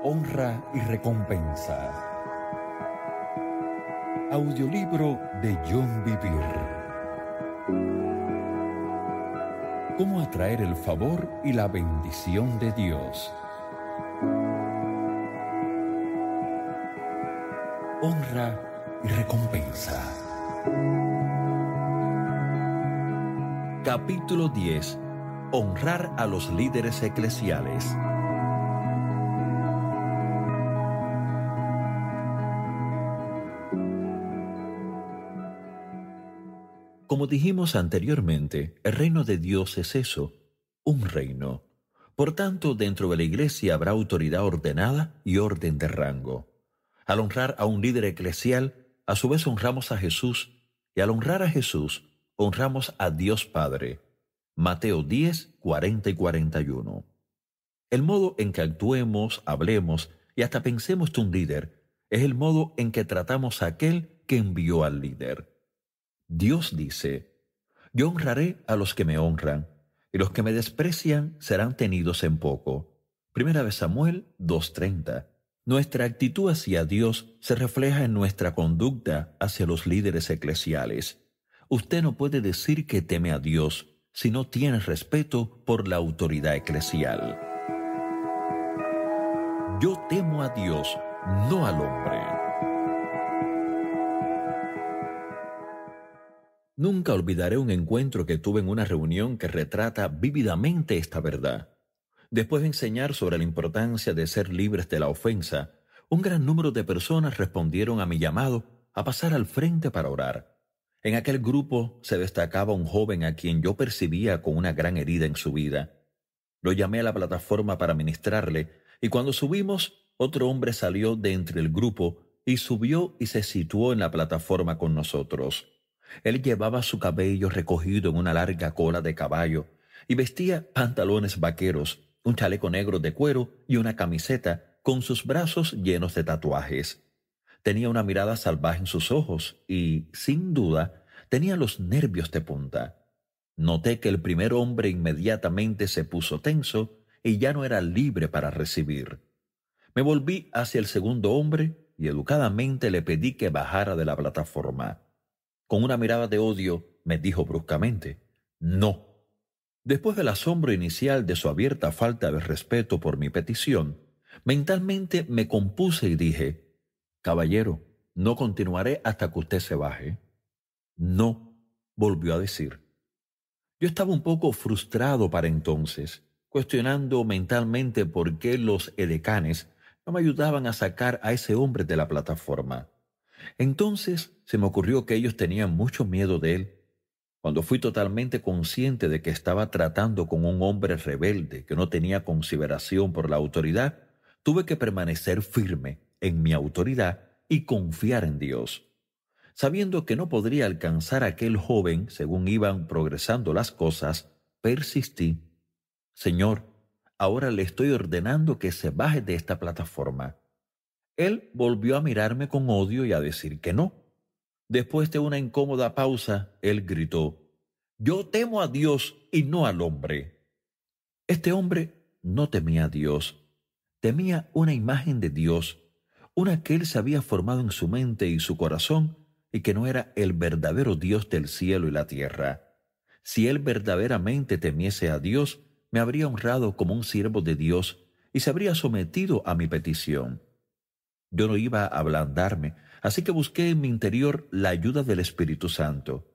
Honra y recompensa. Audiolibro de John Bevere. Cómo atraer el favor y la bendición de Dios. Honra y recompensa. Capítulo 10. Honrar a los líderes eclesiales. Como dijimos anteriormente, el reino de Dios es eso, un reino. Por tanto, dentro de la iglesia habrá autoridad ordenada y orden de rango. Al honrar a un líder eclesial, a su vez honramos a Jesús, y al honrar a Jesús, honramos a Dios Padre. Mateo 10, 40 y 41. El modo en que actuemos, hablemos y hasta pensemos de un líder es el modo en que tratamos a aquel que envió al líder. Dios dice: yo honraré a los que me honran, y los que me desprecian serán tenidos en poco. Primera de Samuel 2:30. Nuestra actitud hacia Dios se refleja en nuestra conducta hacia los líderes eclesiales. Usted no puede decir que teme a Dios si no tiene respeto por la autoridad eclesial. Yo temo a Dios, no al hombre. Nunca olvidaré un encuentro que tuve en una reunión que retrata vívidamente esta verdad. Después de enseñar sobre la importancia de ser libres de la ofensa, un gran número de personas respondieron a mi llamado a pasar al frente para orar. En aquel grupo se destacaba un joven a quien yo percibía con una gran herida en su vida. Lo llamé a la plataforma para ministrarle, y cuando subimos, otro hombre salió de entre el grupo y subió y se situó en la plataforma con nosotros. Él llevaba su cabello recogido en una larga cola de caballo y vestía pantalones vaqueros, un chaleco negro de cuero y una camiseta con sus brazos llenos de tatuajes. Tenía una mirada salvaje en sus ojos y, sin duda, tenía los nervios de punta. Noté que el primer hombre inmediatamente se puso tenso y ya no era libre para recibir. Me volví hacia el segundo hombre y educadamente le pedí que bajara de la plataforma. Con una mirada de odio, me dijo bruscamente: «No». Después del asombro inicial de su abierta falta de respeto por mi petición, mentalmente me compuse y dije: «Caballero, no continuaré hasta que usted se baje». «No», volvió a decir. Yo estaba un poco frustrado para entonces, cuestionando mentalmente por qué los edecanes no me ayudaban a sacar a ese hombre de la plataforma. Entonces se me ocurrió que ellos tenían mucho miedo de él. Cuando fui totalmente consciente de que estaba tratando con un hombre rebelde que no tenía consideración por la autoridad, tuve que permanecer firme en mi autoridad y confiar en Dios. Sabiendo que no podría alcanzar a aquel joven según iban progresando las cosas, persistí. «Señor, ahora le estoy ordenando que se baje de esta plataforma». Él volvió a mirarme con odio y a decir que no. Después de una incómoda pausa, él gritó: «Yo temo a Dios y no al hombre». Este hombre no temía a Dios, temía una imagen de Dios, una que él se había formado en su mente y su corazón y que no era el verdadero Dios del cielo y la tierra. Si él verdaderamente temiese a Dios, me habría honrado como un siervo de Dios y se habría sometido a mi petición. Yo no iba a ablandarme, así que busqué en mi interior la ayuda del Espíritu Santo.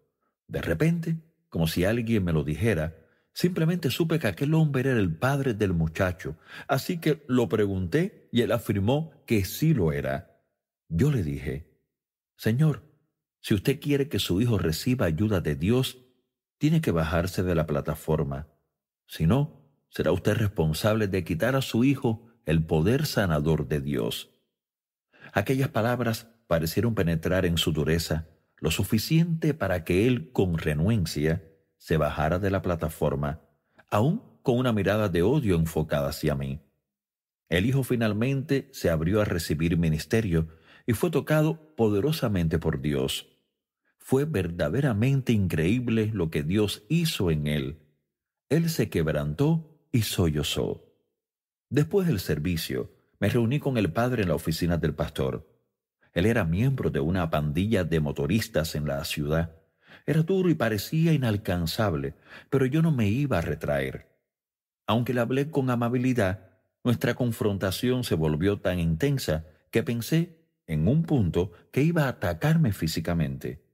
De repente, como si alguien me lo dijera, simplemente supe que aquel hombre era el padre del muchacho, así que lo pregunté y él afirmó que sí lo era. Yo le dije: «Señor, si usted quiere que su hijo reciba ayuda de Dios, tiene que bajarse de la plataforma. Si no, será usted responsable de quitar a su hijo el poder sanador de Dios». Aquellas palabras parecieron penetrar en su dureza lo suficiente para que él, con renuencia, se bajara de la plataforma, aún con una mirada de odio enfocada hacia mí. El hijo finalmente se abrió a recibir ministerio y fue tocado poderosamente por Dios. Fue verdaderamente increíble lo que Dios hizo en él. Él se quebrantó y sollozó. Después del servicio, Me reuní con el padre en la oficina del pastor. Él era miembro de una pandilla de motoristas en la ciudad. Era duro y parecía inalcanzable, pero yo no me iba a retraer. Aunque le hablé con amabilidad, nuestra confrontación se volvió tan intensa que pensé, en un punto, que iba a atacarme físicamente.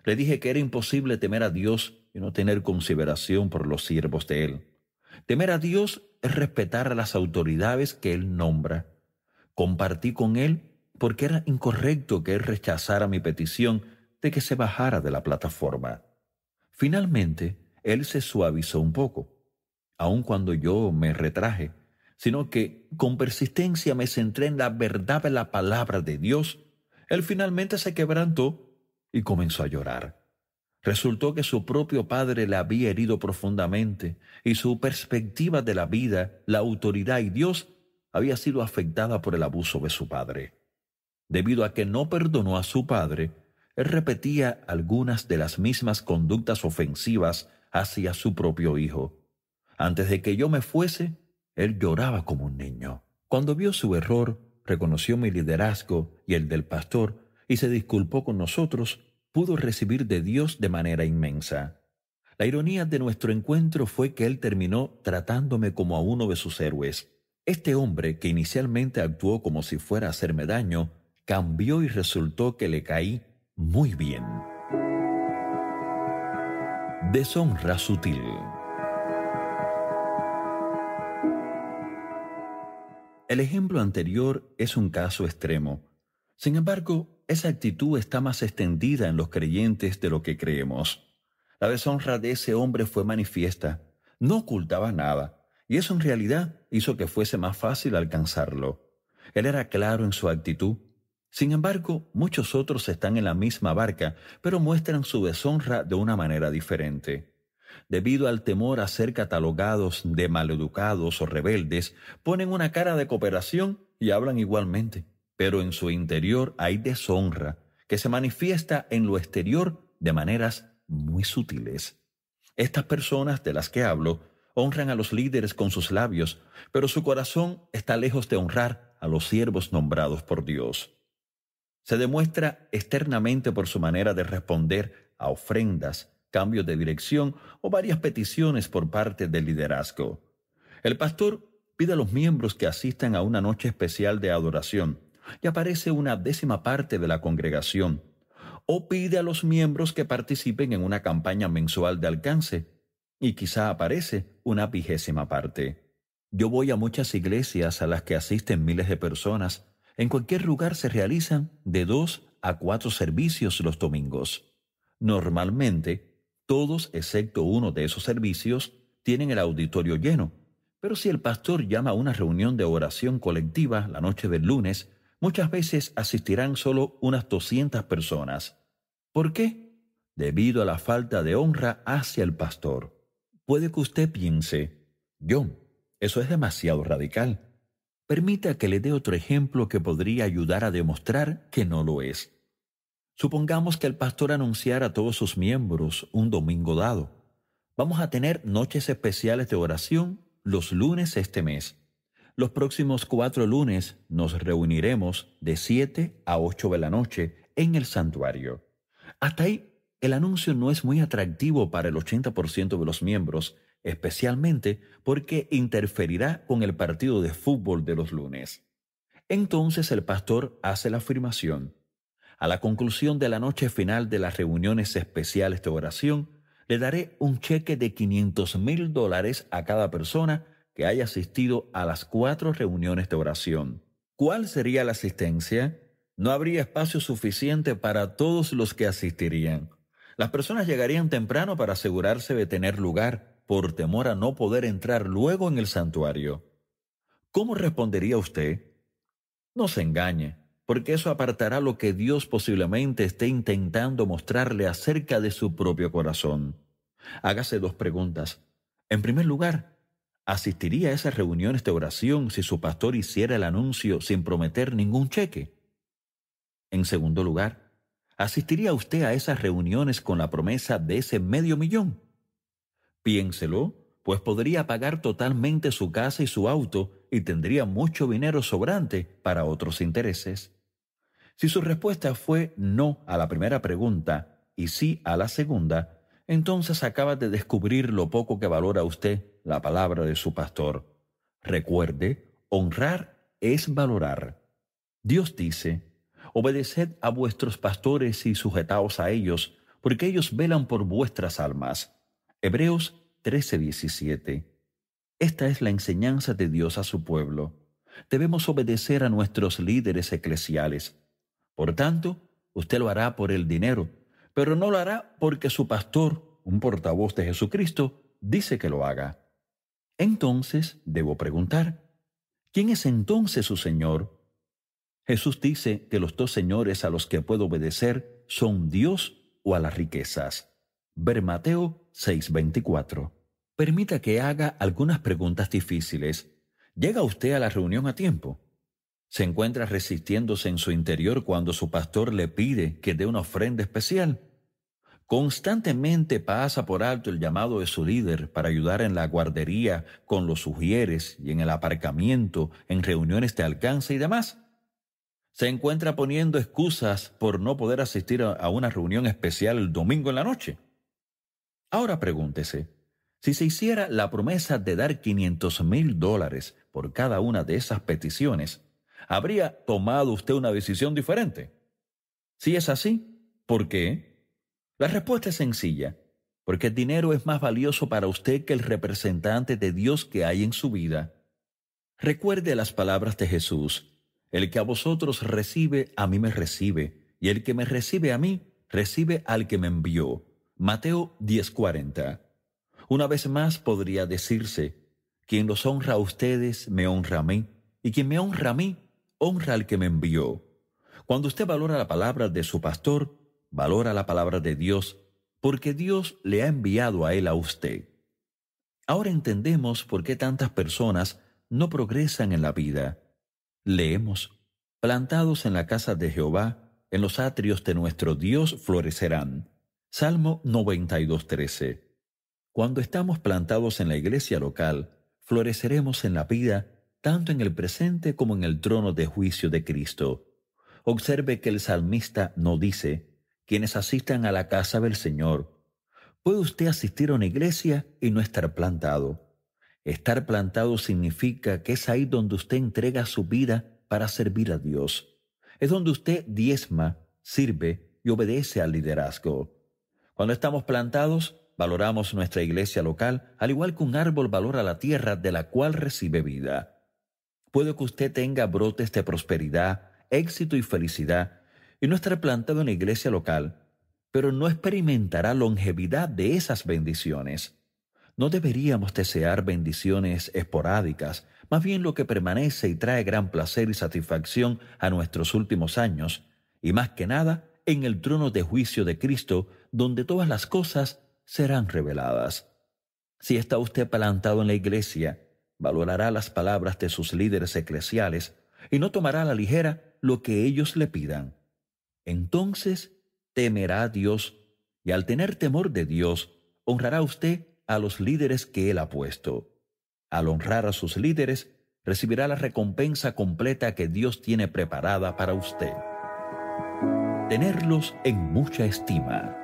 Le dije que era imposible temer a Dios y no tener consideración por los siervos de Él. Temer a Dios es respetar a las autoridades que Él nombra. Compartí con Él porque era incorrecto que Él rechazara mi petición de que se bajara de la plataforma. Finalmente, Él se suavizó un poco, aun cuando yo me retraje, sino que con persistencia me centré en la verdad de la palabra de Dios. Él finalmente se quebrantó y comenzó a llorar. Resultó que su propio padre le había herido profundamente y su perspectiva de la vida, la autoridad y Dios había sido afectada por el abuso de su padre. Debido a que no perdonó a su padre, él repetía algunas de las mismas conductas ofensivas hacia su propio hijo. Antes de que yo me fuese, él lloraba como un niño. Cuando vio su error, reconoció mi liderazgo y el del pastor y se disculpó con nosotros, pudo recibir de Dios de manera inmensa. La ironía de nuestro encuentro fue que él terminó tratándome como a uno de sus héroes. Este hombre, que inicialmente actuó como si fuera a hacerme daño, cambió y resultó que le caí muy bien. Deshonra sutil. El ejemplo anterior es un caso extremo. Sin embargo, esa actitud está más extendida en los creyentes de lo que creemos. La deshonra de ese hombre fue manifiesta. No ocultaba nada, y eso en realidad hizo que fuese más fácil alcanzarlo. Él era claro en su actitud. Sin embargo, muchos otros están en la misma barca, pero muestran su deshonra de una manera diferente. Debido al temor a ser catalogados de maleducados o rebeldes, ponen una cara de cooperación y hablan igualmente. Pero en su interior hay deshonra, que se manifiesta en lo exterior de maneras muy sutiles. Estas personas de las que hablo honran a los líderes con sus labios, pero su corazón está lejos de honrar a los siervos nombrados por Dios. Se demuestra externamente por su manera de responder a ofrendas, cambios de dirección o varias peticiones por parte del liderazgo. El pastor pide a los miembros que asistan a una noche especial de adoración y aparece una 10ª parte de la congregación, o pide a los miembros que participen en una campaña mensual de alcance y quizá aparece una 20ª parte. Yo voy a muchas iglesias a las que asisten miles de personas. En cualquier lugar se realizan de 2 a 4 servicios los domingos. Normalmente, todos excepto uno de esos servicios tienen el auditorio lleno, pero si el pastor llama a una reunión de oración colectiva la noche del lunes, muchas veces asistirán solo unas 200 personas. ¿Por qué? Debido a la falta de honra hacia el pastor. Puede que usted piense, John, eso es demasiado radical. Permita que le dé otro ejemplo que podría ayudar a demostrar que no lo es. Supongamos que el pastor anunciara a todos sus miembros un domingo dado: vamos a tener noches especiales de oración los lunes este mes. Los próximos 4 lunes nos reuniremos de 7 a 8 de la noche en el santuario. Hasta ahí, el anuncio no es muy atractivo para el 80% de los miembros, especialmente porque interferirá con el partido de fútbol de los lunes. Entonces el pastor hace la afirmación: a la conclusión de la noche final de las reuniones especiales de oración, le daré un cheque de $500,000 a cada persona que haya asistido a las 4 reuniones de oración. ¿Cuál sería la asistencia? No habría espacio suficiente para todos los que asistirían. Las personas llegarían temprano para asegurarse de tener lugar, por temor a no poder entrar luego en el santuario. ¿Cómo respondería usted? No se engañe, porque eso apartará lo que Dios posiblemente esté intentando mostrarle acerca de su propio corazón. Hágase 2 preguntas. En primer lugar, ¿asistiría a esas reuniones de oración si su pastor hiciera el anuncio sin prometer ningún cheque? En segundo lugar, ¿asistiría usted a esas reuniones con la promesa de ese $500,000? Piénselo, pues podría pagar totalmente su casa y su auto y tendría mucho dinero sobrante para otros intereses. Si su respuesta fue no a la primera pregunta y sí a la segunda, entonces acaba de descubrir lo poco que valora usted la palabra de su pastor. Recuerde, honrar es valorar. Dios dice: obedeced a vuestros pastores y sujetaos a ellos, porque ellos velan por vuestras almas. Hebreos 13:17. Esta es la enseñanza de Dios a su pueblo. Debemos obedecer a nuestros líderes eclesiales. Por tanto, usted lo hará por el dinero, pero no lo hará porque su pastor, un portavoz de Jesucristo, dice que lo haga. Entonces, debo preguntar, ¿quién es entonces su Señor? Jesús dice que los dos señores a los que puedo obedecer son Dios o a las riquezas. Ver Mateo 6:24. Permita que haga algunas preguntas difíciles. ¿Llega usted a la reunión a tiempo? ¿Se encuentra resistiéndose en su interior cuando su pastor le pide que dé una ofrenda especial? ¿Constantemente pasa por alto el llamado de su líder para ayudar en la guardería, con los ujieres y en el aparcamiento, en reuniones de alcance y demás? ¿Se encuentra poniendo excusas por no poder asistir a una reunión especial el domingo en la noche? Ahora pregúntese, si se hiciera la promesa de dar $500,000 por cada una de esas peticiones, ¿habría tomado usted una decisión diferente? Si es así, ¿por qué? La respuesta es sencilla, porque el dinero es más valioso para usted que el representante de Dios que hay en su vida. Recuerde las palabras de Jesús: el que a vosotros recibe, a mí me recibe, y el que me recibe a mí, recibe al que me envió. Mateo 10:40. Una vez más podría decirse: quien los honra a ustedes, me honra a mí, y quien me honra a mí, honra al que me envió. Cuando usted valora la palabra de su pastor, valora la palabra de Dios, porque Dios le ha enviado a él a usted. Ahora entendemos por qué tantas personas no progresan en la vida. Leemos: plantados en la casa de Jehová, en los atrios de nuestro Dios florecerán. Salmo 92:13. Cuando estamos plantados en la iglesia local, floreceremos en la vida, tanto en el presente como en el trono de juicio de Cristo. Observe que el salmista no dice: quienes asistan a la casa del Señor. ¿Puede usted asistir a una iglesia y no estar plantado? Estar plantado significa que es ahí donde usted entrega su vida para servir a Dios. Es donde usted diezma, sirve y obedece al liderazgo. Cuando estamos plantados, valoramos nuestra iglesia local, al igual que un árbol valora la tierra de la cual recibe vida. Puede que usted tenga brotes de prosperidad, éxito y felicidad, y no estar plantado en la iglesia local, pero no experimentará longevidad de esas bendiciones. No deberíamos desear bendiciones esporádicas, más bien lo que permanece y trae gran placer y satisfacción a nuestros últimos años, y más que nada en el trono de juicio de Cristo, donde todas las cosas serán reveladas. Si está usted plantado en la iglesia, valorará las palabras de sus líderes eclesiales y no tomará a la ligera lo que ellos le pidan. Entonces temerá a Dios, y al tener temor de Dios, honrará usted a los líderes que Él ha puesto. Al honrar a sus líderes, recibirá la recompensa completa que Dios tiene preparada para usted. Tenerlos en mucha estima.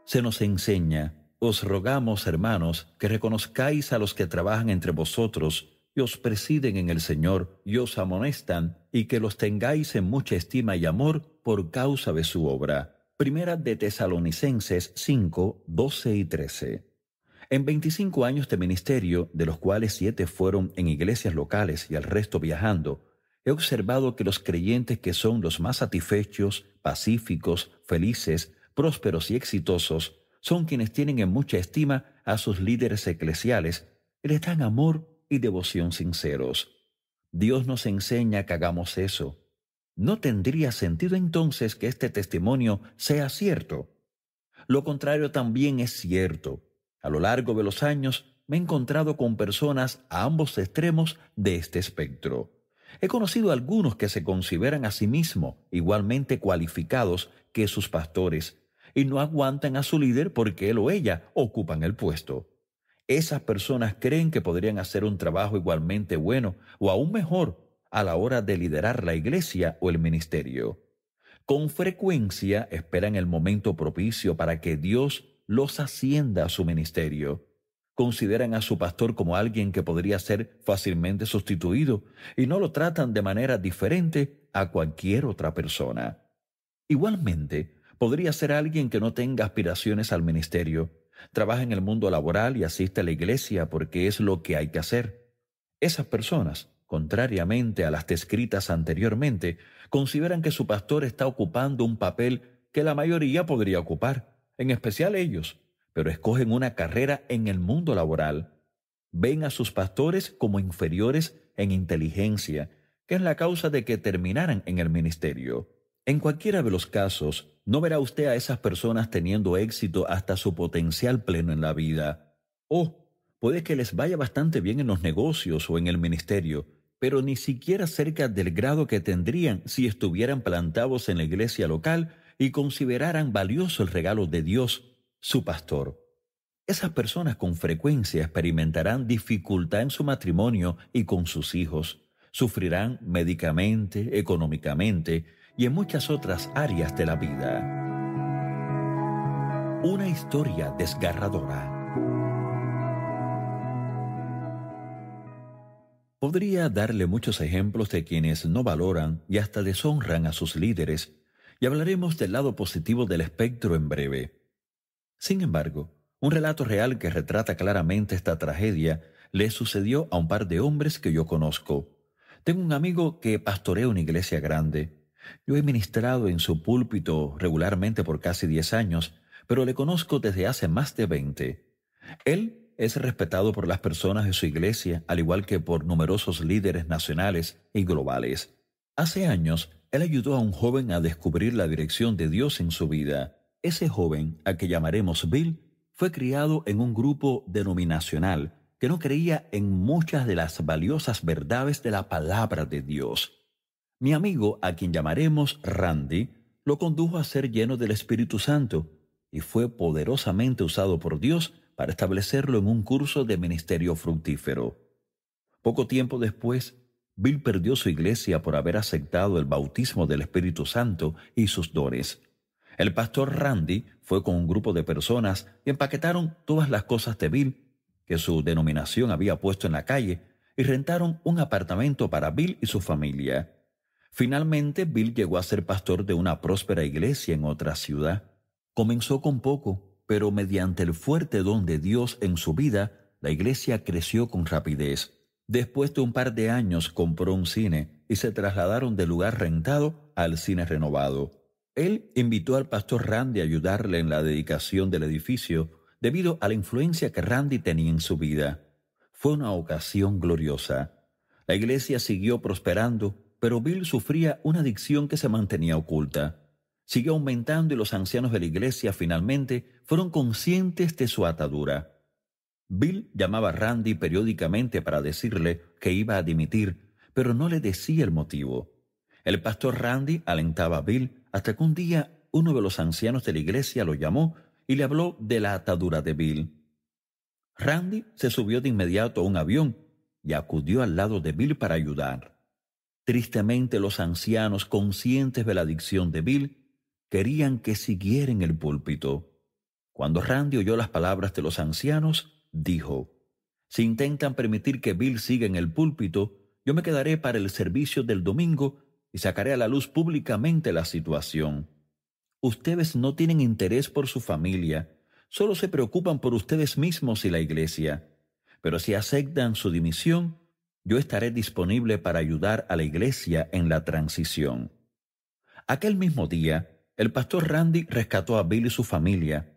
Se nos enseña: os rogamos, hermanos, que reconozcáis a los que trabajan entre vosotros y os presiden en el Señor y os amonestan, y que los tengáis en mucha estima y amor por causa de su obra. Primera de Tesalonicenses 5, 12 y 13. En 25 años de ministerio, de los cuales 7 fueron en iglesias locales y el resto viajando, he observado que los creyentes que son los más satisfechos, pacíficos, felices, prósperos y exitosos son quienes tienen en mucha estima a sus líderes eclesiales y les dan amor y devoción sinceros. Dios nos enseña que hagamos eso. ¿No tendría sentido entonces que este testimonio sea cierto? Lo contrario también es cierto. A lo largo de los años me he encontrado con personas a ambos extremos de este espectro. He conocido a algunos que se consideran a sí mismos igualmente cualificados que sus pastores y no aguantan a su líder porque él o ella ocupan el puesto. Esas personas creen que podrían hacer un trabajo igualmente bueno o aún mejor a la hora de liderar la iglesia o el ministerio. Con frecuencia esperan el momento propicio para que Dios los ascienda a su ministerio. Consideran a su pastor como alguien que podría ser fácilmente sustituido y no lo tratan de manera diferente a cualquier otra persona. Igualmente, podría ser alguien que no tenga aspiraciones al ministerio, trabaja en el mundo laboral y asiste a la iglesia porque es lo que hay que hacer. Esas personas, contrariamente a las descritas anteriormente, consideran que su pastor está ocupando un papel que la mayoría podría ocupar, en especial ellos, pero escogen una carrera en el mundo laboral. Ven a sus pastores como inferiores en inteligencia, que es la causa de que terminaran en el ministerio. En cualquiera de los casos, no verá usted a esas personas teniendo éxito hasta su potencial pleno en la vida. O puede que les vaya bastante bien en los negocios o en el ministerio, pero ni siquiera cerca del grado que tendrían si estuvieran plantados en la iglesia local y consideraran valioso el regalo de Dios, su pastor. Esas personas con frecuencia experimentarán dificultad en su matrimonio y con sus hijos. Sufrirán médicamente, económicamente y en muchas otras áreas de la vida. Una historia desgarradora. Podría darle muchos ejemplos de quienes no valoran y hasta deshonran a sus líderes, y hablaremos del lado positivo del espectro en breve. Sin embargo, un relato real que retrata claramente esta tragedia le sucedió a un par de hombres que yo conozco. Tengo un amigo que pastorea una iglesia grande. Yo he ministrado en su púlpito regularmente por casi 10 años, pero le conozco desde hace más de 20. Él es respetado por las personas de su iglesia, al igual que por numerosos líderes nacionales y globales. Hace años, él ayudó a un joven a descubrir la dirección de Dios en su vida. Ese joven, a que llamaremos Bill, fue criado en un grupo denominacional que no creía en muchas de las valiosas verdades de la palabra de Dios. Mi amigo, a quien llamaremos Randy, lo condujo a ser lleno del Espíritu Santo y fue poderosamente usado por Dios para establecerlo en un curso de ministerio fructífero. Poco tiempo después, Bill perdió su iglesia por haber aceptado el bautismo del Espíritu Santo y sus dones. El pastor Randy fue con un grupo de personas y empaquetaron todas las cosas de Bill que su denominación había puesto en la calle y rentaron un apartamento para Bill y su familia. Finalmente, Bill llegó a ser pastor de una próspera iglesia en otra ciudad. Comenzó con poco, pero mediante el fuerte don de Dios en su vida, la iglesia creció con rapidez. Después de un par de años compró un cine y se trasladaron del lugar rentado al cine renovado. Él invitó al pastor Randy a ayudarle en la dedicación del edificio debido a la influencia que Randy tenía en su vida. Fue una ocasión gloriosa. La iglesia siguió prosperando, pero Bill sufría una adicción que se mantenía oculta. Siguió aumentando y los ancianos de la iglesia finalmente fueron conscientes de su atadura. Bill llamaba a Randy periódicamente para decirle que iba a dimitir, pero no le decía el motivo. El pastor Randy alentaba a Bill hasta que un día uno de los ancianos de la iglesia lo llamó y le habló de la atadura de Bill. Randy se subió de inmediato a un avión y acudió al lado de Bill para ayudar. Tristemente, los ancianos, conscientes de la adicción de Bill, querían que siguiera en el púlpito. Cuando Randy oyó las palabras de los ancianos, dijo: «Si intentan permitir que Bill siga en el púlpito, yo me quedaré para el servicio del domingo y sacaré a la luz públicamente la situación. Ustedes no tienen interés por su familia, solo se preocupan por ustedes mismos y la iglesia. Pero si aceptan su dimisión, yo estaré disponible para ayudar a la iglesia en la transición». Aquel mismo día, el pastor Randy rescató a Bill y su familia,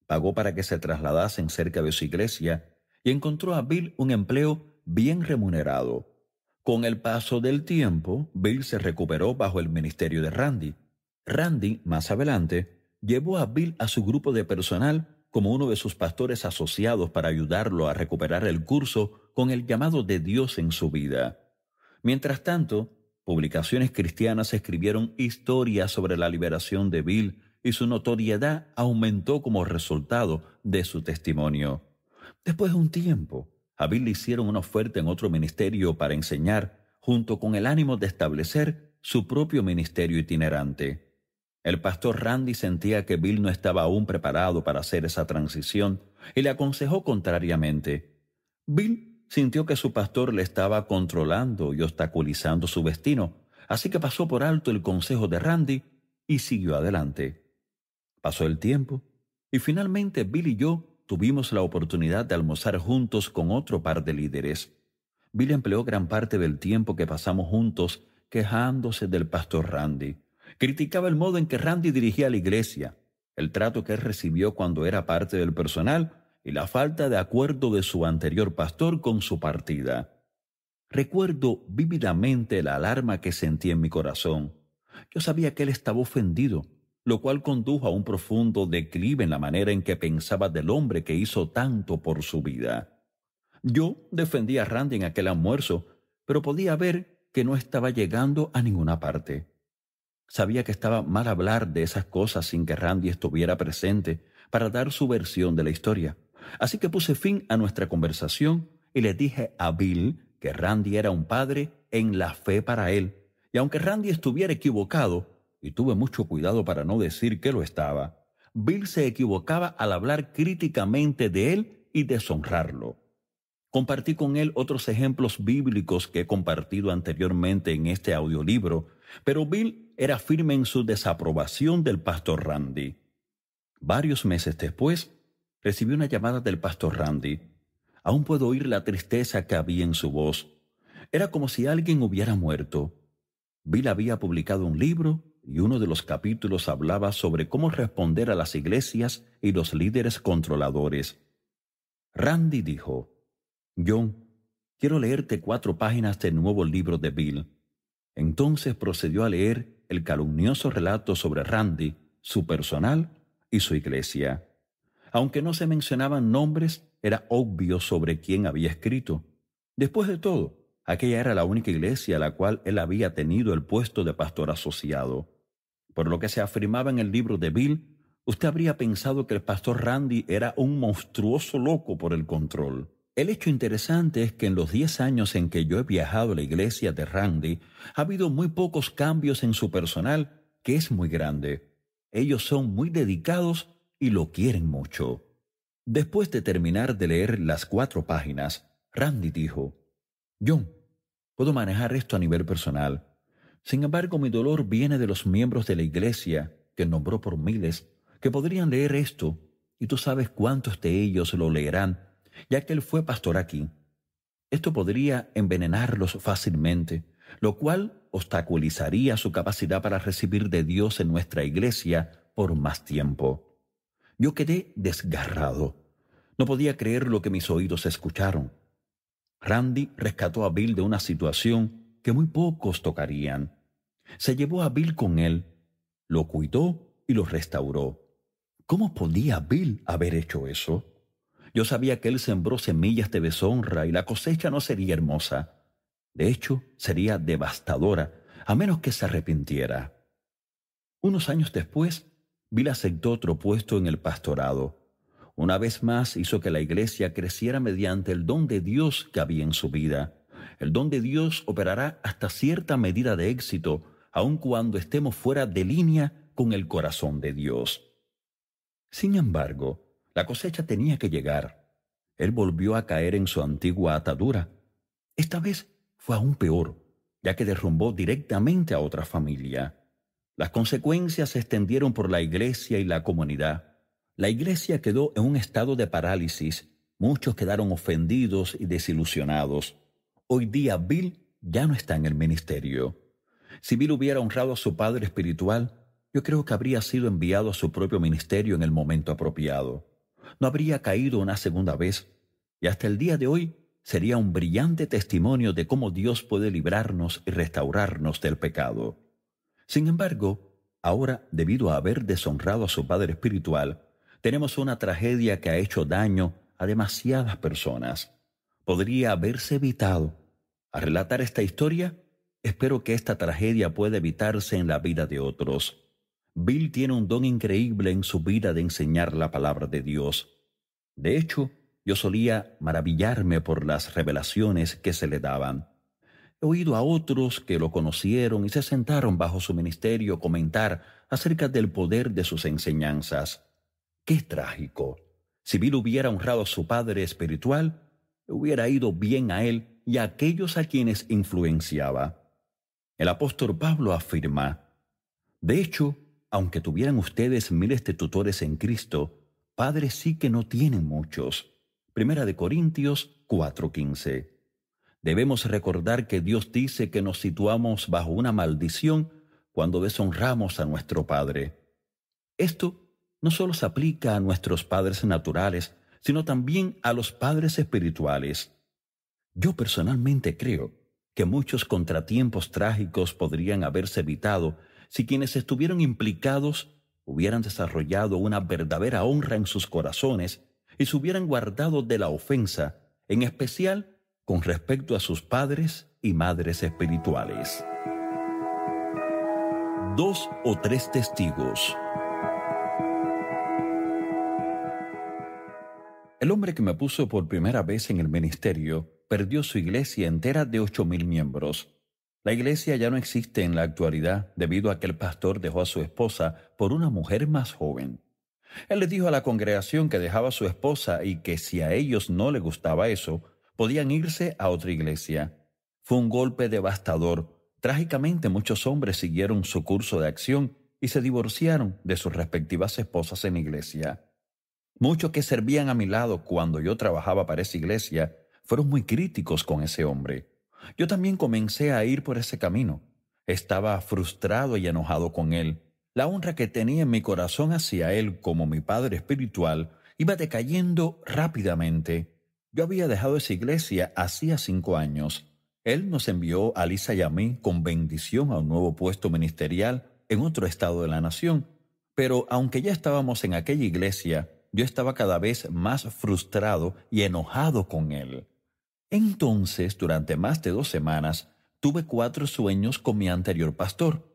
pagó para que se trasladasen cerca de su iglesia y encontró a Bill un empleo bien remunerado. Con el paso del tiempo, Bill se recuperó bajo el ministerio de Randy. Randy, más adelante, llevó a Bill a su grupo de personal como uno de sus pastores asociados para ayudarlo a recuperar el curso con el llamado de Dios en su vida. Mientras tanto, publicaciones cristianas escribieron historias sobre la liberación de Bill y su notoriedad aumentó como resultado de su testimonio. Después de un tiempo, a Bill le hicieron una oferta en otro ministerio para enseñar, junto con el ánimo de establecer su propio ministerio itinerante. El pastor Randy sentía que Bill no estaba aún preparado para hacer esa transición y le aconsejó contrariamente. Bill sintió que su pastor le estaba controlando y obstaculizando su destino, así que pasó por alto el consejo de Randy y siguió adelante. Pasó el tiempo y finalmente Bill y yo tuvimos la oportunidad de almorzar juntos con otro par de líderes. Bill empleó gran parte del tiempo que pasamos juntos quejándose del pastor Randy. Criticaba el modo en que Randy dirigía la iglesia, el trato que él recibió cuando era parte del personal y la falta de acuerdo de su anterior pastor con su partida. Recuerdo vívidamente la alarma que sentí en mi corazón. Yo sabía que él estaba ofendido, lo cual condujo a un profundo declive en la manera en que pensaba del hombre que hizo tanto por su vida. Yo defendí a Randy en aquel almuerzo, pero podía ver que no estaba llegando a ninguna parte. Sabía que estaba mal hablar de esas cosas sin que Randy estuviera presente para dar su versión de la historia. Así que puse fin a nuestra conversación y le dije a Bill que Randy era un padre en la fe para él. Y aunque Randy estuviera equivocado, y tuve mucho cuidado para no decir que lo estaba, Bill se equivocaba al hablar críticamente de él y deshonrarlo. Compartí con él otros ejemplos bíblicos que he compartido anteriormente en este audiolibro, pero Bill era firme en su desaprobación del pastor Randy. Varios meses después, recibí una llamada del pastor Randy. Aún puedo oír la tristeza que había en su voz. Era como si alguien hubiera muerto. Bill había publicado un libro y uno de los capítulos hablaba sobre cómo responder a las iglesias y los líderes controladores. Randy dijo: «John, quiero leerte 4 páginas del nuevo libro de Bill». Entonces procedió a leer el calumnioso relato sobre Randy, su personal y su iglesia. Aunque no se mencionaban nombres, era obvio sobre quién había escrito. Después de todo, aquella era la única iglesia a la cual él había tenido el puesto de pastor asociado. Por lo que se afirmaba en el libro de Bill, usted habría pensado que el pastor Randy era un monstruoso loco por el control. El hecho interesante es que en los 10 años en que yo he viajado a la iglesia de Randy, ha habido muy pocos cambios en su personal, que es muy grande. Ellos son muy dedicados y lo quieren mucho. Después de terminar de leer las 4 páginas, Randy dijo: «John, puedo manejar esto a nivel personal. Sin embargo, mi dolor viene de los miembros de la iglesia, que nombró por miles, que podrían leer esto, y tú sabes cuántos de ellos lo leerán, ya que él fue pastor aquí. Esto podría envenenarlos fácilmente, lo cual obstaculizaría su capacidad para recibir de Dios en nuestra iglesia por más tiempo». Yo quedé desgarrado. No podía creer lo que mis oídos escucharon. Randy rescató a Bill de una situación que muy pocos tocarían. Se llevó a Bill con él, lo cuidó y lo restauró. ¿Cómo podía Bill haber hecho eso? Yo sabía que él sembró semillas de deshonra y la cosecha no sería hermosa. De hecho, sería devastadora, a menos que se arrepintiera. Unos años después, Bill aceptó otro puesto en el pastorado. Una vez más hizo que la iglesia creciera mediante el don de Dios que había en su vida. El don de Dios operará hasta cierta medida de éxito, aun cuando estemos fuera de línea con el corazón de Dios. Sin embargo, la cosecha tenía que llegar. Él volvió a caer en su antigua atadura. Esta vez fue aún peor, ya que derrumbó directamente a otra familia. Las consecuencias se extendieron por la iglesia y la comunidad. La iglesia quedó en un estado de parálisis. Muchos quedaron ofendidos y desilusionados. Hoy día Bill ya no está en el ministerio. Si Bill hubiera honrado a su padre espiritual, yo creo que habría sido enviado a su propio ministerio en el momento apropiado. No habría caído una segunda vez, y hasta el día de hoy sería un brillante testimonio de cómo Dios puede librarnos y restaurarnos del pecado. Sin embargo, ahora, debido a haber deshonrado a su padre espiritual, tenemos una tragedia que ha hecho daño a demasiadas personas. Podría haberse evitado. Al relatar esta historia, espero que esta tragedia pueda evitarse en la vida de otros. Bill tiene un don increíble en su vida de enseñar la palabra de Dios. De hecho, yo solía maravillarme por las revelaciones que se le daban. He oído a otros que lo conocieron y se sentaron bajo su ministerio comentar acerca del poder de sus enseñanzas. ¡Qué trágico! Si Bill hubiera honrado a su padre espiritual, le hubiera ido bien a él y a aquellos a quienes influenciaba. El apóstol Pablo afirma: de hecho, aunque tuvieran ustedes miles de tutores en Cristo, padres sí que no tienen muchos. Primera de Corintios 4:15. Debemos recordar que Dios dice que nos situamos bajo una maldición cuando deshonramos a nuestro Padre. Esto no solo se aplica a nuestros padres naturales, sino también a los padres espirituales. Yo personalmente creo que muchos contratiempos trágicos podrían haberse evitado si quienes estuvieron implicados hubieran desarrollado una verdadera honra en sus corazones y se hubieran guardado de la ofensa, en especial con respecto a sus padres y madres espirituales. 2 o 3 testigos. El hombre que me puso por primera vez en el ministerio perdió su iglesia entera de 8,000 miembros. La iglesia ya no existe en la actualidad debido a que el pastor dejó a su esposa por una mujer más joven. Él le dijo a la congregación que dejaba a su esposa y que si a ellos no les gustaba eso, podían irse a otra iglesia. Fue un golpe devastador. Trágicamente, muchos hombres siguieron su curso de acción y se divorciaron de sus respectivas esposas en la iglesia. Muchos que servían a mi lado cuando yo trabajaba para esa iglesia fueron muy críticos con ese hombre. Yo también comencé a ir por ese camino. Estaba frustrado y enojado con él. La honra que tenía en mi corazón hacia él como mi padre espiritual iba decayendo rápidamente. Yo había dejado esa iglesia hacía 5 años. Él nos envió a Lisa y a mí con bendición a un nuevo puesto ministerial en otro estado de la nación. Pero aunque ya estábamos en aquella iglesia, yo estaba cada vez más frustrado y enojado con él. Entonces, durante más de 2 semanas, tuve 4 sueños con mi anterior pastor.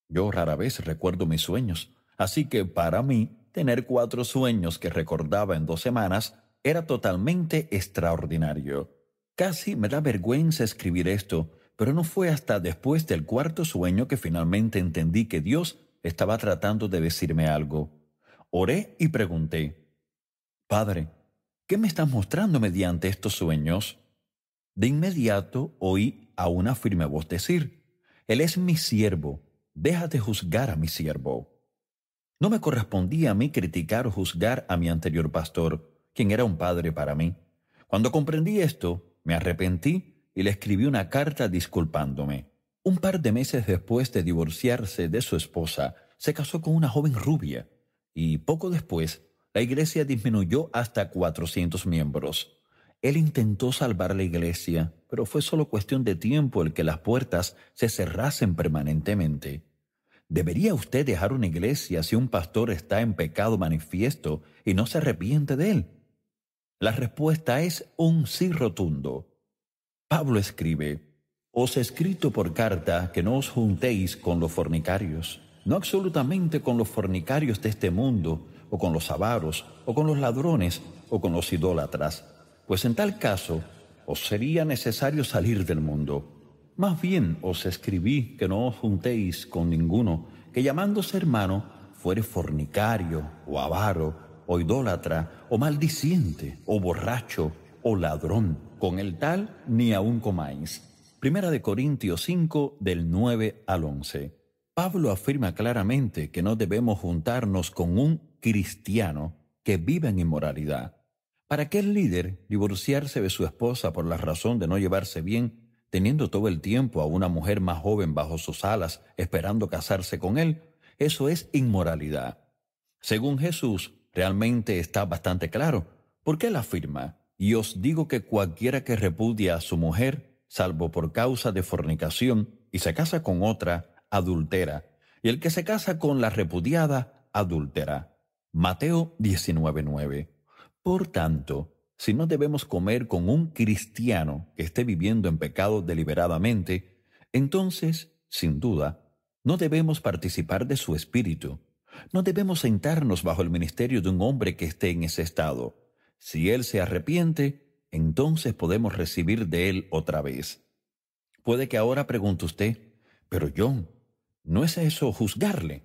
Yo rara vez recuerdo mis sueños, así que para mí, tener 4 sueños que recordaba en 2 semanas era totalmente extraordinario. Casi me da vergüenza escribir esto, pero no fue hasta después del 4.º sueño que finalmente entendí que Dios estaba tratando de decirme algo. Oré y pregunté: Padre, ¿qué me estás mostrando mediante estos sueños? De inmediato oí a una firme voz decir: Él es mi siervo, deja de juzgar a mi siervo. No me correspondía a mí criticar o juzgar a mi anterior pastor, quien era un padre para mí. Cuando comprendí esto, me arrepentí y le escribí una carta disculpándome. Un par de meses después de divorciarse de su esposa, se casó con una joven rubia, y poco después, la iglesia disminuyó hasta 400 miembros. Él intentó salvar la iglesia, pero fue solo cuestión de tiempo el que las puertas se cerrasen permanentemente. ¿Debería usted dejar una iglesia si un pastor está en pecado manifiesto y no se arrepiente de él? La respuesta es un sí rotundo. Pablo escribe: Os he escrito por carta que no os juntéis con los fornicarios, no absolutamente con los fornicarios de este mundo, o con los avaros, o con los ladrones, o con los idólatras, pues en tal caso os sería necesario salir del mundo. Más bien os escribí que no os juntéis con ninguno que llamándose hermano fuere fornicario, o avaro, o idólatra, o maldiciente, o borracho, o ladrón. Con el tal ni aun comáis. Primera de Corintios 5, del 9 al 11. Pablo afirma claramente que no debemos juntarnos con un cristiano que vive en inmoralidad. Para aquel líder, divorciarse de su esposa por la razón de no llevarse bien, teniendo todo el tiempo a una mujer más joven bajo sus alas esperando casarse con él, eso es inmoralidad. Según Jesús, realmente está bastante claro, porque él afirma: Y os digo que cualquiera que repudia a su mujer, salvo por causa de fornicación, y se casa con otra, adultera, y el que se casa con la repudiada, adúltera. Mateo 19:9. Por tanto, si no debemos comer con un cristiano que esté viviendo en pecado deliberadamente, entonces, sin duda, no debemos participar de su espíritu. No debemos sentarnos bajo el ministerio de un hombre que esté en ese estado. Si él se arrepiente, entonces podemos recibir de él otra vez. Puede que ahora pregunte usted, pero John, ¿no es eso juzgarle?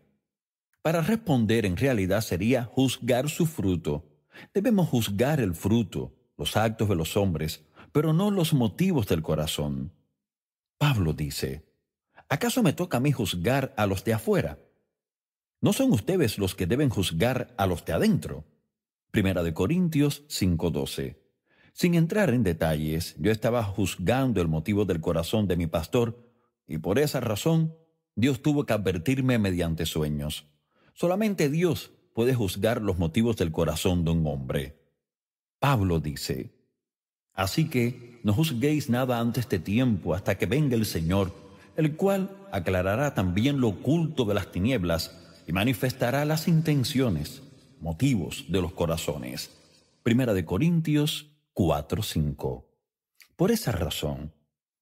Para responder, en realidad sería juzgar su fruto. Debemos juzgar el fruto, los actos de los hombres, pero no los motivos del corazón. Pablo dice, ¿acaso me toca a mí juzgar a los de afuera? ¿No son ustedes los que deben juzgar a los de adentro? Primera de Corintios 5:12. Sin entrar en detalles, yo estaba juzgando el motivo del corazón de mi pastor, y por esa razón Dios tuvo que advertirme mediante sueños. Solamente Dios puede juzgar los motivos del corazón de un hombre. Pablo dice, así que no juzguéis nada antes de tiempo hasta que venga el Señor, el cual aclarará también lo oculto de las tinieblas y manifestará las intenciones, motivos de los corazones. Primera de Corintios 4:5. Por esa razón,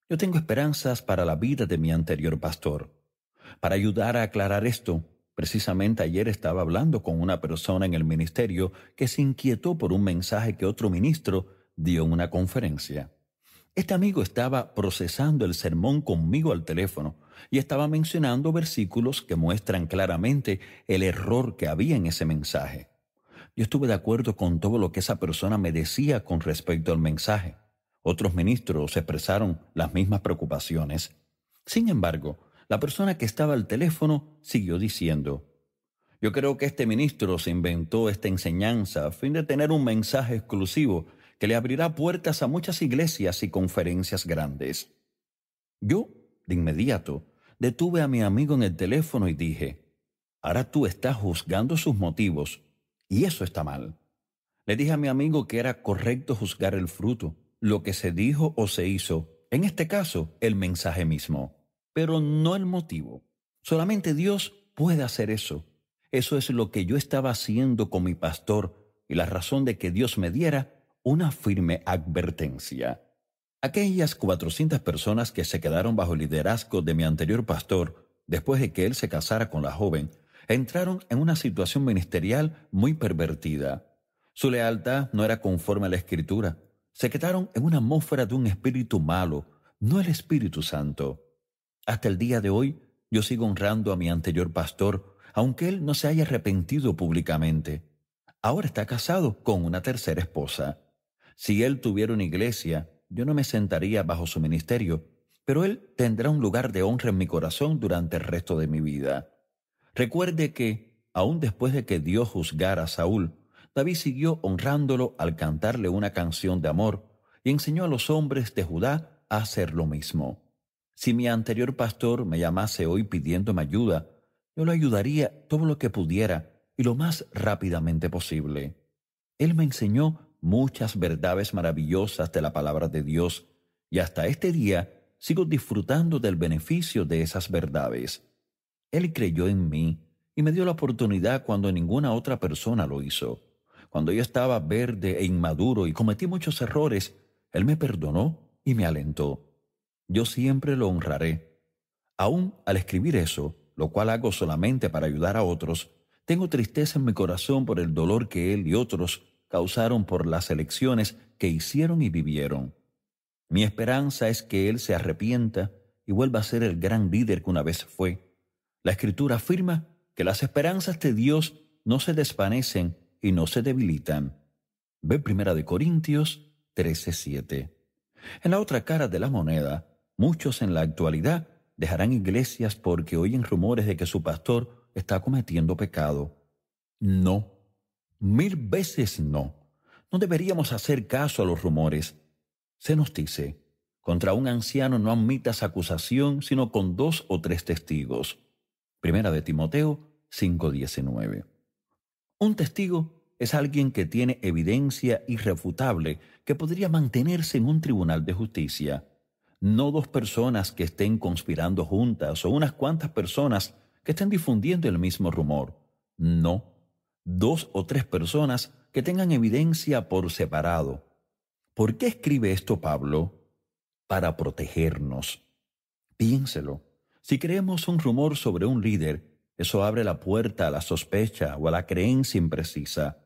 yo tengo esperanzas para la vida de mi anterior pastor. Para ayudar a aclarar esto, precisamente ayer estaba hablando con una persona en el ministerio que se inquietó por un mensaje que otro ministro dio en una conferencia. Este amigo estaba procesando el sermón conmigo al teléfono y estaba mencionando versículos que muestran claramente el error que había en ese mensaje. Yo estuve de acuerdo con todo lo que esa persona me decía con respecto al mensaje. Otros ministros expresaron las mismas preocupaciones. Sin embargo, la persona que estaba al teléfono siguió diciendo, yo creo que este ministro se inventó esta enseñanza a fin de tener un mensaje exclusivo que le abrirá puertas a muchas iglesias y conferencias grandes. Yo, de inmediato, detuve a mi amigo en el teléfono y dije, ahora tú estás juzgando sus motivos, y eso está mal. Le dije a mi amigo que era correcto juzgar el fruto, lo que se dijo o se hizo, en este caso, el mensaje mismo, pero no el motivo. Solamente Dios puede hacer eso. Eso es lo que yo estaba haciendo con mi pastor y la razón de que Dios me diera una firme advertencia. Aquellas 400 personas que se quedaron bajo el liderazgo de mi anterior pastor, después de que él se casara con la joven, entraron en una situación ministerial muy pervertida. Su lealtad no era conforme a la Escritura. Se quedaron en una atmósfera de un espíritu malo, no el Espíritu Santo. Hasta el día de hoy, yo sigo honrando a mi anterior pastor, aunque él no se haya arrepentido públicamente. Ahora está casado con una tercera esposa. Si él tuviera una iglesia, yo no me sentaría bajo su ministerio, pero él tendrá un lugar de honra en mi corazón durante el resto de mi vida. Recuerde que, aun después de que Dios juzgara a Saúl, David siguió honrándolo al cantarle una canción de amor y enseñó a los hombres de Judá a hacer lo mismo. Si mi anterior pastor me llamase hoy pidiéndome ayuda, yo lo ayudaría todo lo que pudiera y lo más rápidamente posible. Él me enseñó muchas verdades maravillosas de la palabra de Dios y hasta este día sigo disfrutando del beneficio de esas verdades. Él creyó en mí y me dio la oportunidad cuando ninguna otra persona lo hizo. Cuando yo estaba verde e inmaduro y cometí muchos errores, Él me perdonó y me alentó. Yo siempre lo honraré. Aún al escribir eso, lo cual hago solamente para ayudar a otros, tengo tristeza en mi corazón por el dolor que él y otros causaron por las elecciones que hicieron y vivieron. Mi esperanza es que él se arrepienta y vuelva a ser el gran líder que una vez fue. La Escritura afirma que las esperanzas de Dios no se desvanecen y no se debilitan. Ve 1 Corintios 13:7. En la otra cara de la moneda, muchos en la actualidad dejarán iglesias porque oyen rumores de que su pastor está cometiendo pecado. No, 1000 veces no. No deberíamos hacer caso a los rumores. Se nos dice, contra un anciano no admitas acusación sino con 2 o 3 testigos. Primera de Timoteo 5:19. Un testigo es alguien que tiene evidencia irrefutable que podría mantenerse en un tribunal de justicia. No 2 personas que estén conspirando juntas o unas cuantas personas que estén difundiendo el mismo rumor. No, 2 o 3 personas que tengan evidencia por separado. ¿Por qué escribe esto Pablo? Para protegernos. Piénselo. Si creemos un rumor sobre un líder, eso abre la puerta a la sospecha o a la creencia imprecisa.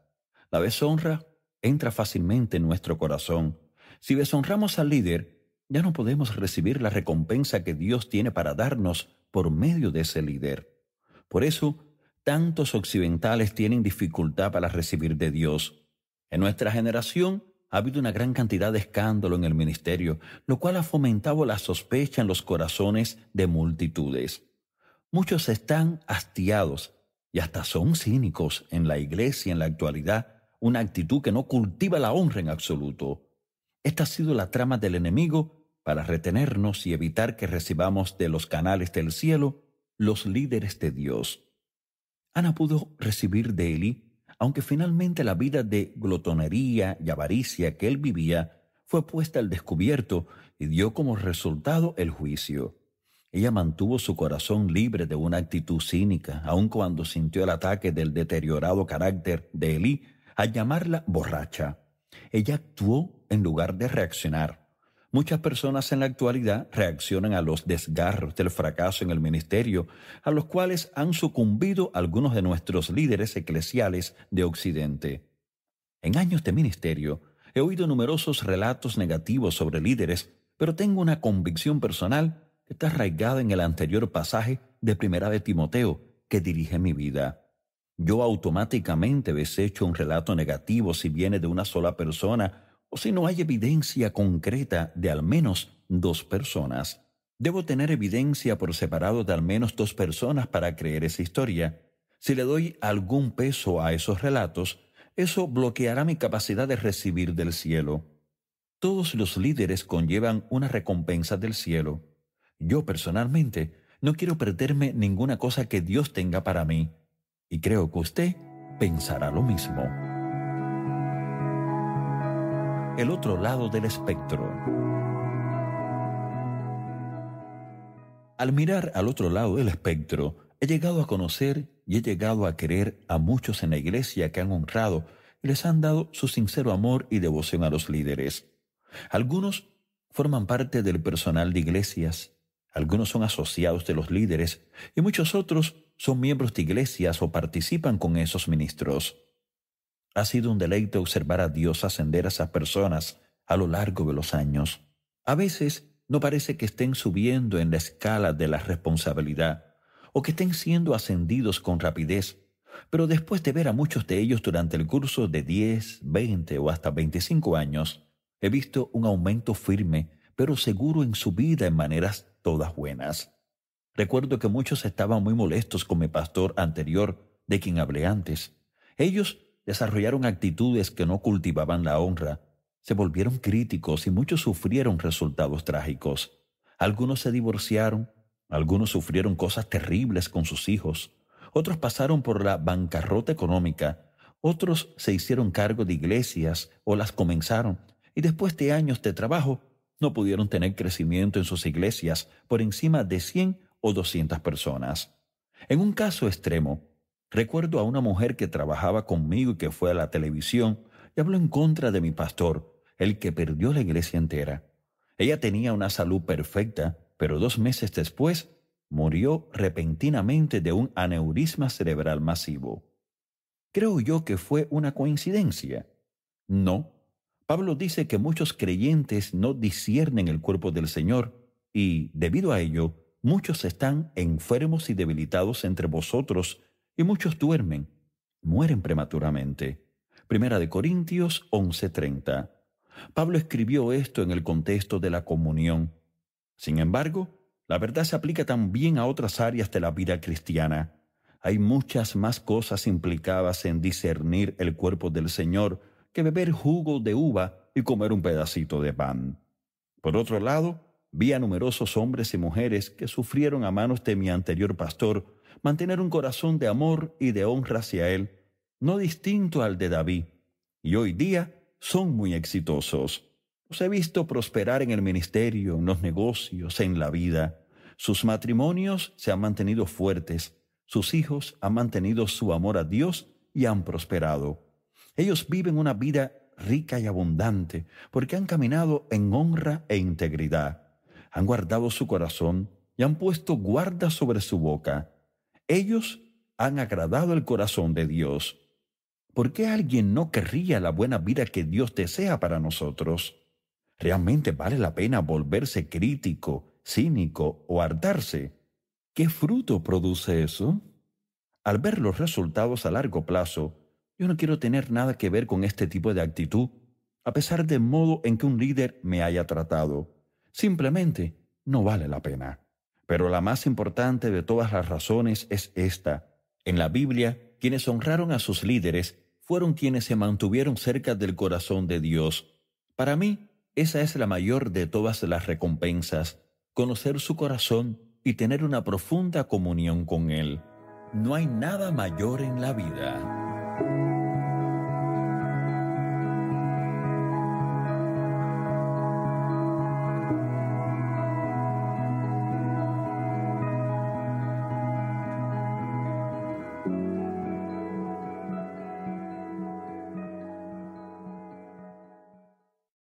La deshonra entra fácilmente en nuestro corazón. Si deshonramos al líder, ya no podemos recibir la recompensa que Dios tiene para darnos por medio de ese líder. Por eso, tantos occidentales tienen dificultad para recibir de Dios. En nuestra generación ha habido una gran cantidad de escándalo en el ministerio, lo cual ha fomentado la sospecha en los corazones de multitudes. Muchos están hastiados y hasta son cínicos en la iglesia en la actualidad, una actitud que no cultiva la honra en absoluto. Esta ha sido la trama del enemigo para retenernos y evitar que recibamos de los canales del cielo los líderes de Dios. Ana pudo recibir de Elí, aunque finalmente la vida de glotonería y avaricia que él vivía fue puesta al descubierto y dio como resultado el juicio. Ella mantuvo su corazón libre de una actitud cínica, aun cuando sintió el ataque del deteriorado carácter de Elí al llamarla borracha. Ella actuó en lugar de reaccionar. Muchas personas en la actualidad reaccionan a los desgarros del fracaso en el ministerio, a los cuales han sucumbido algunos de nuestros líderes eclesiales de Occidente. En años de ministerio, he oído numerosos relatos negativos sobre líderes, pero tengo una convicción personal que está arraigada en el anterior pasaje de Primera de Timoteo, que dirige mi vida. Yo automáticamente desecho un relato negativo si viene de una sola persona o si no hay evidencia concreta de al menos 2 personas. Debo tener evidencia por separado de al menos 2 personas para creer esa historia. Si le doy algún peso a esos relatos, eso bloqueará mi capacidad de recibir del cielo. Todos los líderes conllevan una recompensa del cielo. Yo personalmente no quiero perderme ninguna cosa que Dios tenga para mí. Y creo que usted pensará lo mismo. El otro lado del espectro. Al mirar al otro lado del espectro, he llegado a conocer y he llegado a querer a muchos en la iglesia que han honrado y les han dado su sincero amor y devoción a los líderes. Algunos forman parte del personal de iglesias, algunos son asociados de los líderes y muchos otros son miembros de iglesias o participan con esos ministros. Ha sido un deleite observar a Dios ascender a esas personas a lo largo de los años. A veces no parece que estén subiendo en la escala de la responsabilidad o que estén siendo ascendidos con rapidez, pero después de ver a muchos de ellos durante el curso de 10, 20 o hasta 25 años, he visto un aumento firme pero seguro en su vida en maneras todas buenas. Recuerdo que muchos estaban muy molestos con mi pastor anterior, de quien hablé antes. Ellos desarrollaron actitudes que no cultivaban la honra, se volvieron críticos y muchos sufrieron resultados trágicos. Algunos se divorciaron, algunos sufrieron cosas terribles con sus hijos, otros pasaron por la bancarrota económica, otros se hicieron cargo de iglesias o las comenzaron y después de años de trabajo no pudieron tener crecimiento en sus iglesias por encima de 100 o 200 personas. En un caso extremo, recuerdo a una mujer que trabajaba conmigo y que fue a la televisión y habló en contra de mi pastor, el que perdió la iglesia entera. Ella tenía una salud perfecta, pero 2 meses después murió repentinamente de un aneurisma cerebral masivo. ¿Creo yo que fue una coincidencia? No. Pablo dice que muchos creyentes no disciernen el cuerpo del Señor y, debido a ello, muchos están enfermos y debilitados entre vosotros y muchos duermen, mueren prematuramente. Primera de Corintios 11:30. Pablo escribió esto en el contexto de la comunión. Sin embargo, la verdad se aplica también a otras áreas de la vida cristiana. Hay muchas más cosas implicadas en discernir el cuerpo del Señor que beber jugo de uva y comer un pedacito de pan. Por otro lado, vi a numerosos hombres y mujeres que sufrieron a manos de mi anterior pastor mantener un corazón de amor y de honra hacia él, no distinto al de David, y hoy día son muy exitosos. Los he visto prosperar en el ministerio, en los negocios, en la vida. Sus matrimonios se han mantenido fuertes, sus hijos han mantenido su amor a Dios y han prosperado. Ellos viven una vida rica y abundante porque han caminado en honra e integridad. Han guardado su corazón y han puesto guarda sobre su boca. Ellos han agradado el corazón de Dios. ¿Por qué alguien no querría la buena vida que Dios desea para nosotros? ¿Realmente vale la pena volverse crítico, cínico o hartarse? ¿Qué fruto produce eso? Al ver los resultados a largo plazo, yo no quiero tener nada que ver con este tipo de actitud, a pesar del modo en que un líder me haya tratado. Simplemente no vale la pena. Pero la más importante de todas las razones es esta. En la Biblia, quienes honraron a sus líderes fueron quienes se mantuvieron cerca del corazón de Dios. Para mí, esa es la mayor de todas las recompensas, conocer su corazón y tener una profunda comunión con Él. No hay nada mayor en la vida.